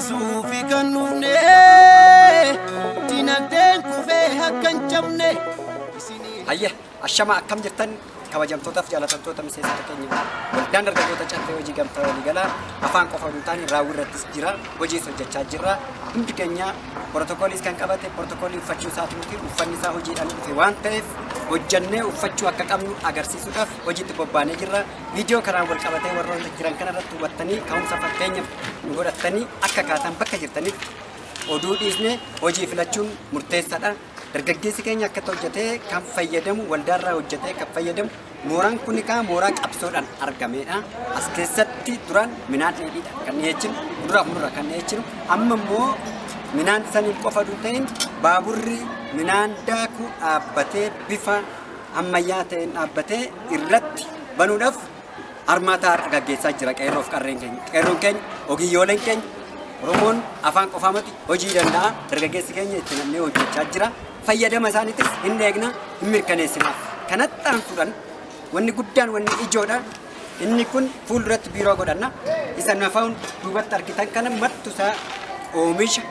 Sufi kanufne dinagdeen kufee hakkan cabne. Ayya ashama akkam jirtan kabajamtootaaf jaalatamtoota miseensota keenya waldaan dargaggoota caffee hojii gamtaa walii galaa afaan qofa hin taane raawwii irrattis jira hojii hojjechaa jirra hundi keenya protokoolis kan qabate protokoollii uffachuu isaati nuti uffanni isaa hojiidhaan dhufe waan ta'eef hojjannee uffachuu akka qabnu agarsiisuudhaaf hojiitti bobbaanee jirra viidiyoo karaan wal qabatee warroota jiran kanarratti hubattanii ka'umsa fakkeenyaaf nu godhattanii akka kaatan bakka jirtaniif oduu dhiisne hojii filachuun murteessaadha. Dargaggeessi keenya akka hojjetee kan fayyadamu waldaarraa hojjetee kan fayyadamu mooraan kun mooraa qabsoodhaan argameedha. As keessatti duraan midhaan dheedhiidha kan dhiyeechinu muduraaf muduraa kan dhiyeechinu amma immoo midhaan saniif qofa ta'in baaburri midhaan daakuu dhaabbatee bifa ammayyaa ta'een dhaabbatee irratti banuudhaaf armaataa gaggeessaa jira qeerroof qarreen keenya. Qeerroon keenya ogeeyyoleen keenya Oromoon afaan qofaa miti hojii danda'a dargaggeessi keenya itti namnee hojjechaa jira. Fayyadama isaaniitis hin eegna hin mirkaneessinaaf kanatti aansuudhaan wanni guddaan wanni ijoodha inni kun fuulduratti biiroo godhanna isa nafaan duubatti argitan kana martusaa oomisha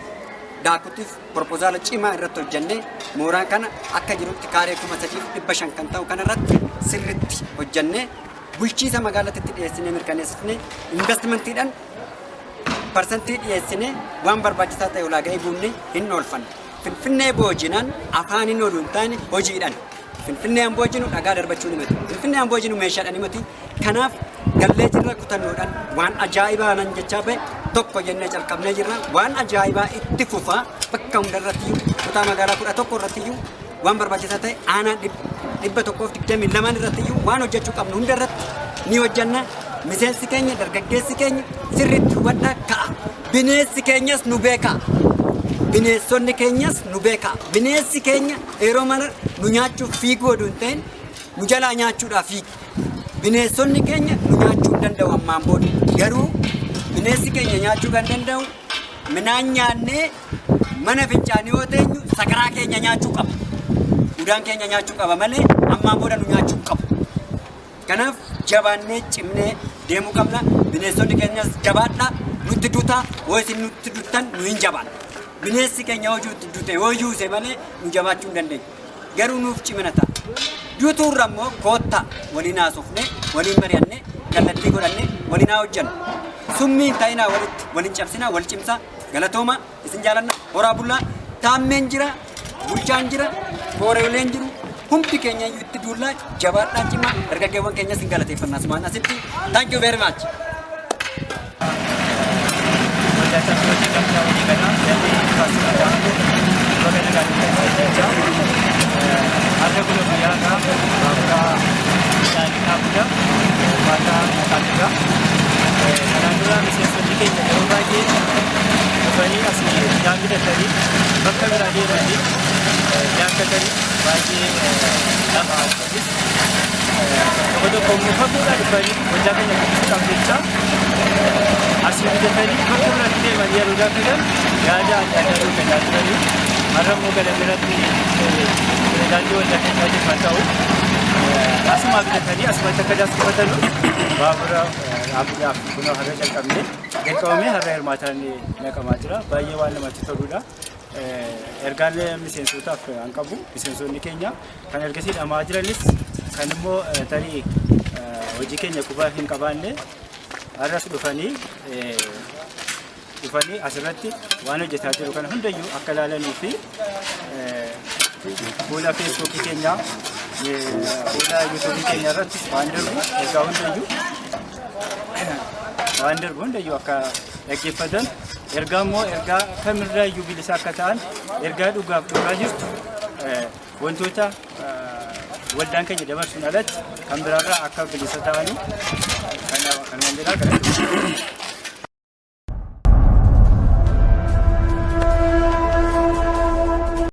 daakutiif propozaala cimaa irratti hojjannee mooraan kana akka jirutti kaaree 3,500 kan ta'u kanarratti sirriitti hojjannee bulchiisa magaalatti dhiyeessinee mirkaneessine investimantiidhaan parsantii dhiyeessinee waan barbaachisaa ta'e ulaagaa eeguunni hin oolfanne. Finfinnee boojinaan afaanin oduun taane hojiidhaan Finfinnee an boojinu dhagaa darbachuu nimati Finfinnee an boojinu meeshaadhaan nimati kanaaf gallee jirra kutannoodhaan waan ajaa'ibaa nan jechaa bahe tokko jennee calqabnee jirra waan ajaa'ibaa itti fufaa bakka hundarrattiyyuu kutaa magaalaa 11 irrattiyyuu waan barbaachisaa ta'e aanaa 122 irrattiyyuu waan hojjechuu qabnu hundarratti ni hojjanna miseensi keenya dargaggeessi keenya sirriitti hubadhaa ka'a bineensi keenyas nu beeka. Bineensonni keenyas nu beeka. Bineensi keenya yeroo mara nu nyaachuuf fiiguu oduun ta'in nu jalaa nyaachuudhaaf fiigu. Bineensonni keenya nu nyaachuu hin danda'u ammaan booda. Garuu bineensi keenya nyaachuu kan danda'u midhaan nyaannee mana fincaanii yoo teenyu sakaraa keenya nyaachuu qaba. Udaan keenya nyaachuu qaba malee ammaan booda nu nyaachuu qabu. Kanaaf jabaannee cimnee deemuu qabna. Bineensonni keenyas jabaadhaa nutti duutaa yoo isin nutti duttan nu hin jabaanna. Bineensi keenya hojiitti dutee hojii usee malee nu jabaachuu hin dandeenyu. Garuu nuuf cimina ta'a. Duutuurra immoo koottaa waliin haasofne waliin mari'anne kallattii godhanne waliin haa hojjannu. Summiin ta'inaa walitti waliin cabsinaa wal cimsaa galatooma isin jaalanna horaa bullaa taammeen jira bulchaan jira kooreeleen jiru hundi keenya itti duullaa jabaadhaan cimaa dargaggeewwan keenya isin galateeffannaa sumaan asitti. Thank you very much. Ada gula biaya kan, maka jadi kapunya, maka kapunya. Karena dulu mesti sedikit jauh lagi, bagi asli yang kita tadi, bakal berada lagi, yang kita tadi bagi lama habis. Kemudian komunikasi pula dibagi, menjaga yang kita baca. Asli kita tadi, bakal berada di mana dia kan, ada dulu kan tadi. Ada moga dan berarti jadi wajah kita tahu. Asma kita tadi asma terkadang seperti itu. Bahawa aku punya harga cakap ni. Kami harga hermatan ni nak macam bayi wan macam tu dah. Ergale mesin suta angkabu mesin su ni Kenya. Kan erga sih amajra lis. Kan mo tadi wajib Kenya kubah hingkaban ni. Aras dufani. Ufani asirratti waan hojjetaa jiru kana hundayyuu akka ilaalanii fi fuula Facebook keenya fuula YouTube keenya irratti waan darbu hundayyuu akka dhaggeeffatan ergaa immoo ergaa kamirraayyuu bilisa akka ta'an ergaa dhugaa jirtu wantoota waldaan keenya dabarsuun alatti kan biraarraa akka bilisa ta'anii kan jedhaa